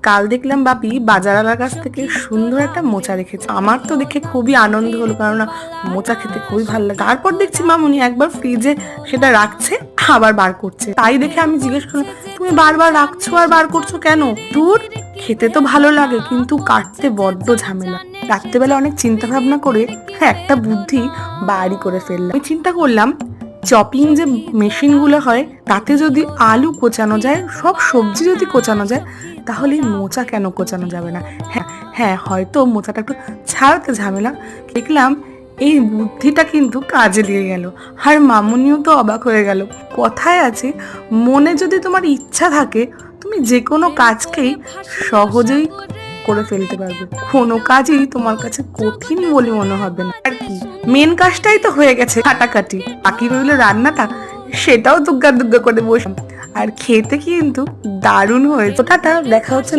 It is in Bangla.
কাল দেখলাম বাপি বাজারওয়ালার কাছ থেকে সুন্দর একটা মোচা রেখেছে। আমার তো দেখে খুবই আনন্দ হলো, কারণ মোচা খেতে খুবই ভালো লাগে। তারপর দেখছি মামুনি একবার ফ্রিজে সেটা রাখছে, আবার বার করছে। তাই দেখে আমি জিজ্ঞেস করলাম, তুমি বারবার রাখছো আর বার করছো কেন? দূর, খেতে তো ভালো লাগে কিন্তু কাটতে বড্ড ঝামেলা। রাত্রেবেলা অনেক চিন্তা ভাবনা করে একটা বুদ্ধি বাড়ি করে ফেললাম। আমি চিন্তা করলাম, চপিং যে মেশিনগুলো হয় তাতে যদি আলু কোচানো যায়, সব সবজি যদি কোচানো যায়, তাহলে মোচা কেন কোচানো যাবে না? হ্যাঁ হ্যাঁ, হয়তো মোচাটা একটু ছাড়াতে ঝামেলা। দেখলাম এই বুদ্ধিটা কিন্তু কাজে দিয়ে গেল, আর মামুনিও তো অবাক হয়ে গেল। কথায় আছে, মনে যদি তোমার ইচ্ছা থাকে তুমি যে কোনো কাজকেই সহজেই করে ফেলতে পারবে। কোনো কাজই তোমার কাছে কঠিন বলে মনে হবে না। আর কি, মেন কাজটাই তো হয়ে গেছে, কাটাকাটি। বাকি রইল রান্নাটা, সেটাও দুগ্গা দুগ্গা করে বসলাম। আর খেতে কিন্তু দারুণ হয়েছে। টাটা, দেখা হচ্ছে